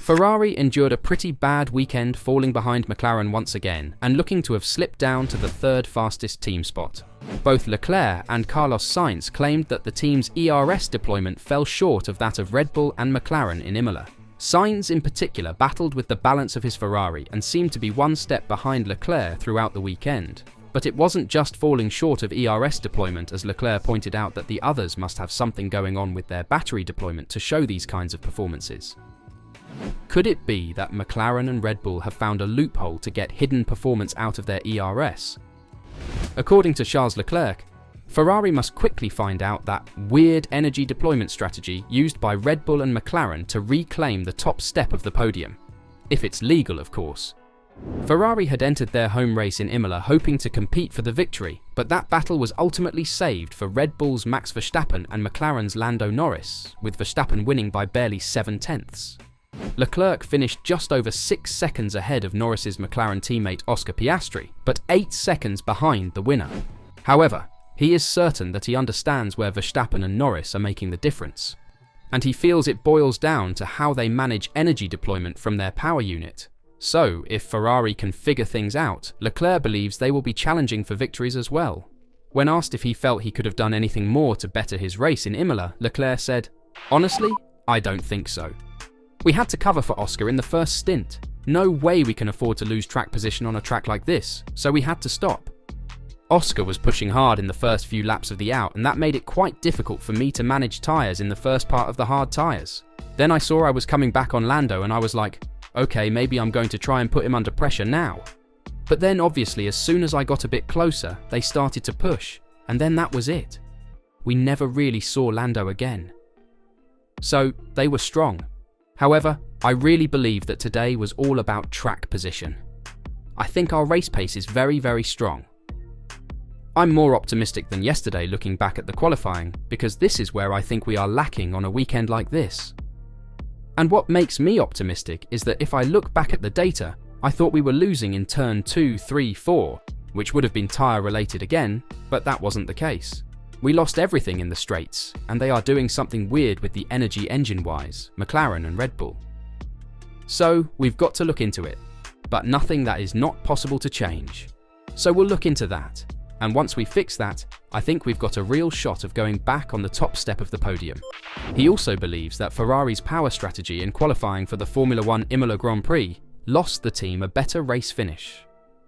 Ferrari endured a pretty bad weekend, falling behind McLaren once again and looking to have slipped down to the third fastest team spot. Both Leclerc and Carlos Sainz claimed that the team's ERS deployment fell short of that of Red Bull and McLaren in Imola. Sainz in particular battled with the balance of his Ferrari and seemed to be one step behind Leclerc throughout the weekend. But it wasn't just falling short of ERS deployment, as Leclerc pointed out that the others must have something going on with their battery deployment to show these kinds of performances. Could it be that McLaren and Red Bull have found a loophole to get hidden performance out of their ERS? According to Charles Leclerc, Ferrari must quickly find out that weird energy deployment strategy used by Red Bull and McLaren to reclaim the top step of the podium. If it's legal, of course. Ferrari had entered their home race in Imola hoping to compete for the victory, but that battle was ultimately saved for Red Bull's Max Verstappen and McLaren's Lando Norris, with Verstappen winning by barely 7/10. Leclerc finished just over 6 seconds ahead of Norris's McLaren teammate Oscar Piastri, but 8 seconds behind the winner. However, he is certain that he understands where Verstappen and Norris are making the difference, and he feels it boils down to how they manage energy deployment from their power unit. So, if Ferrari can figure things out, Leclerc believes they will be challenging for victories as well. When asked if he felt he could have done anything more to better his race in Imola, Leclerc said, "Honestly, I don't think so. We had to cover for Oscar in the first stint. No way we can afford to lose track position on a track like this, so we had to stop. Oscar was pushing hard in the first few laps of the out, and that made it quite difficult for me to manage tyres in the first part of the hard tyres. Then I saw I was coming back on Lando and I was like, okay, maybe I'm going to try and put him under pressure now. But then obviously as soon as I got a bit closer, they started to push, and then that was it. We never really saw Lando again." So, they were strong. However, I really believe that today was all about track position. I think our race pace is very, very strong. I'm more optimistic than yesterday looking back at the qualifying, because this is where I think we are lacking on a weekend like this. And what makes me optimistic is that if I look back at the data, I thought we were losing in turn 2, 3, 4, which would have been tyre related again, but that wasn't the case. We lost everything in the straights, and they are doing something weird with the energy engine-wise, McLaren and Red Bull. So, we've got to look into it, but nothing that is not possible to change. So we'll look into that, and once we fix that, I think we've got a real shot of going back on the top step of the podium. He also believes that Ferrari's power strategy in qualifying for the Formula 1 Imola Grand Prix lost the team a better race finish.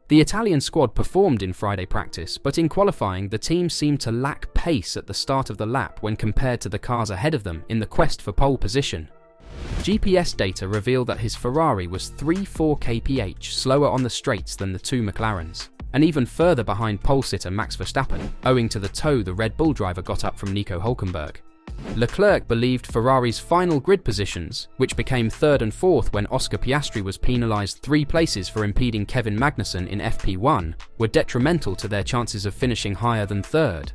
The Italian squad performed in Friday practice, but in qualifying the team seemed to lack pace at the start of the lap when compared to the cars ahead of them in the quest for pole position. GPS data revealed that his Ferrari was 3-4 kph slower on the straights than the two McLarens, and even further behind pole sitter Max Verstappen, owing to the tow the Red Bull driver got up from Nico Hülkenberg. Leclerc believed Ferrari's final grid positions, which became 3rd and 4th when Oscar Piastri was penalised 3 places for impeding Kevin Magnussen in FP1, were detrimental to their chances of finishing higher than 3rd.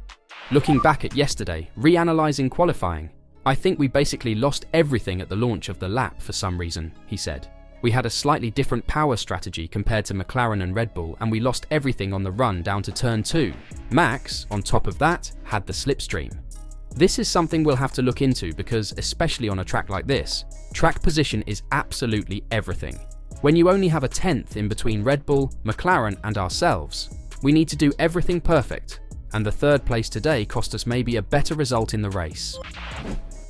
Looking back at yesterday, reanalysing qualifying, I think we basically lost everything at the launch of the lap for some reason, he said. We had a slightly different power strategy compared to McLaren and Red Bull, and we lost everything on the run down to turn 2. Max, on top of that, had the slipstream. This is something we'll have to look into because, especially on a track like this, track position is absolutely everything. When you only have a 10th in between Red Bull, McLaren and ourselves, we need to do everything perfect, and the 3rd place today cost us maybe a better result in the race.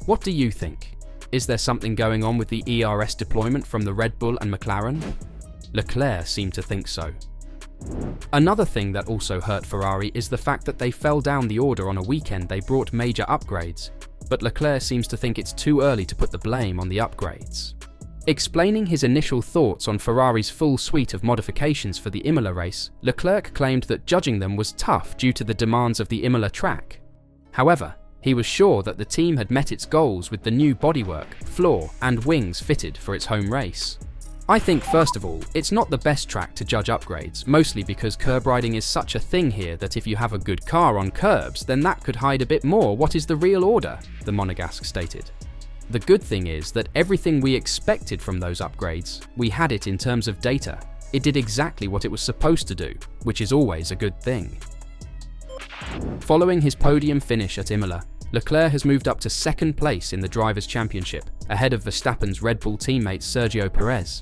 What do you think? Is there something going on with the ERS deployment from the Red Bull and McLaren? Leclerc seemed to think so. Another thing that also hurt Ferrari is the fact that they fell down the order on a weekend they brought major upgrades, but Leclerc seems to think it's too early to put the blame on the upgrades. Explaining his initial thoughts on Ferrari's full suite of modifications for the Imola race, Leclerc claimed that judging them was tough due to the demands of the Imola track. However, he was sure that the team had met its goals with the new bodywork, floor, and wings fitted for its home race. I think first of all, it's not the best track to judge upgrades, mostly because curb riding is such a thing here that if you have a good car on curbs, then that could hide a bit more what is the real order, the Monegasque stated. The good thing is that everything we expected from those upgrades, we had it in terms of data. It did exactly what it was supposed to do, which is always a good thing. Following his podium finish at Imola, Leclerc has moved up to second place in the Drivers' Championship, ahead of Verstappen's Red Bull teammate Sergio Perez.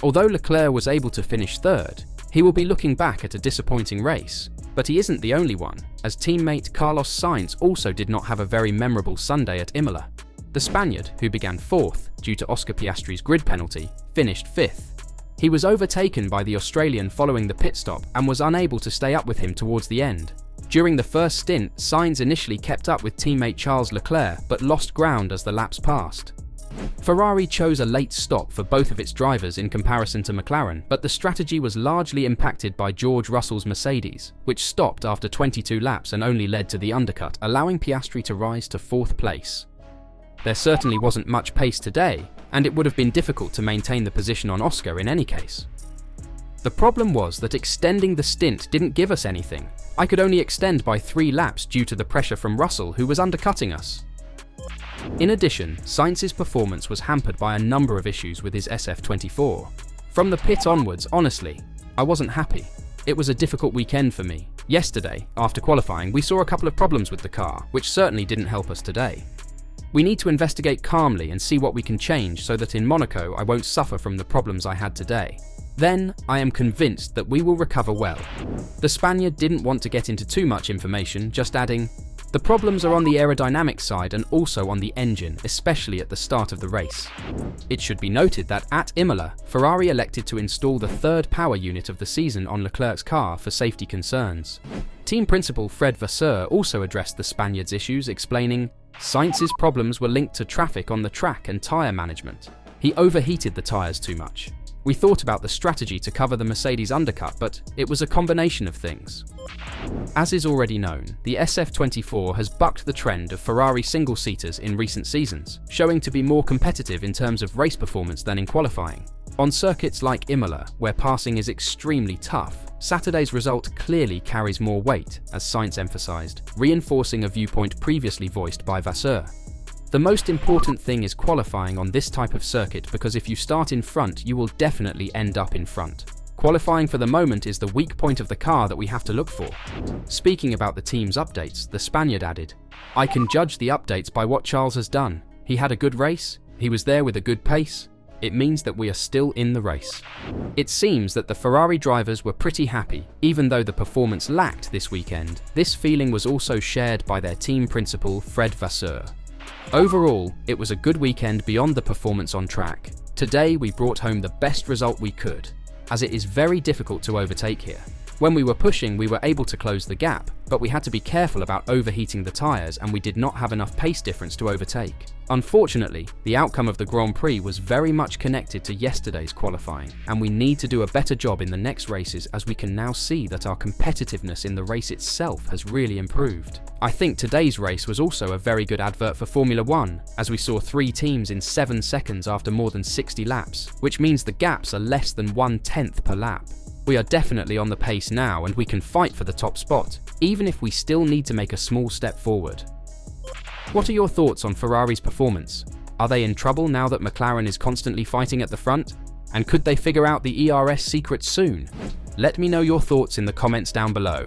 Although Leclerc was able to finish third, he will be looking back at a disappointing race. But he isn't the only one, as teammate Carlos Sainz also did not have a very memorable Sunday at Imola. The Spaniard, who began fourth due to Oscar Piastri's grid penalty, finished fifth. He was overtaken by the Australian following the pit stop and was unable to stay up with him towards the end. During the first stint, Sainz initially kept up with teammate Charles Leclerc but lost ground as the laps passed. Ferrari chose a late stop for both of its drivers in comparison to McLaren, but the strategy was largely impacted by George Russell's Mercedes, which stopped after 22 laps and only led to the undercut, allowing Piastri to rise to fourth place. There certainly wasn't much pace today, and it would have been difficult to maintain the position on Oscar in any case. The problem was that extending the stint didn't give us anything. I could only extend by 3 laps due to the pressure from Russell, who was undercutting us. In addition, Sainz's performance was hampered by a number of issues with his SF24. From the pit onwards, honestly, I wasn't happy. It was a difficult weekend for me. Yesterday, after qualifying, we saw a couple of problems with the car, which certainly didn't help us today. We need to investigate calmly and see what we can change so that in Monaco I won't suffer from the problems I had today. Then, I am convinced that we will recover well. The Spaniard didn't want to get into too much information, just adding, "The problems are on the aerodynamic side and also on the engine, especially at the start of the race." It should be noted that at Imola, Ferrari elected to install the third power unit of the season on Leclerc's car for safety concerns. Team principal Fred Vasseur also addressed the Spaniard's issues, explaining, "Sainz's problems were linked to traffic on the track and tyre management. He overheated the tyres too much. We thought about the strategy to cover the Mercedes undercut, but it was a combination of things." As is already known, the SF24 has bucked the trend of Ferrari single-seaters in recent seasons, showing to be more competitive in terms of race performance than in qualifying. On circuits like Imola, where passing is extremely tough, Saturday's result clearly carries more weight, as Sainz emphasised, reinforcing a viewpoint previously voiced by Vasseur. The most important thing is qualifying on this type of circuit, because if you start in front, you will definitely end up in front. Qualifying for the moment is the weak point of the car that we have to look for. Speaking about the team's updates, the Spaniard added, "I can judge the updates by what Charles has done. He had a good race, he was there with a good pace. It means that we are still in the race." It seems that the Ferrari drivers were pretty happy, even though the performance lacked this weekend. This feeling was also shared by their team principal, Fred Vasseur. Overall, it was a good weekend beyond the performance on track. Today we brought home the best result we could, as it is very difficult to overtake here. When we were pushing, we were able to close the gap, but we had to be careful about overheating the tyres and we did not have enough pace difference to overtake. Unfortunately, the outcome of the Grand Prix was very much connected to yesterday's qualifying, and we need to do a better job in the next races, as we can now see that our competitiveness in the race itself has really improved. I think today's race was also a very good advert for Formula 1, as we saw 3 teams in 7 seconds after more than 60 laps, which means the gaps are less than 1/10 per lap. We are definitely on the pace now and we can fight for the top spot, even if we still need to make a small step forward. What are your thoughts on Ferrari's performance? Are they in trouble now that McLaren is constantly fighting at the front? And could they figure out the ERS secret soon? Let me know your thoughts in the comments down below.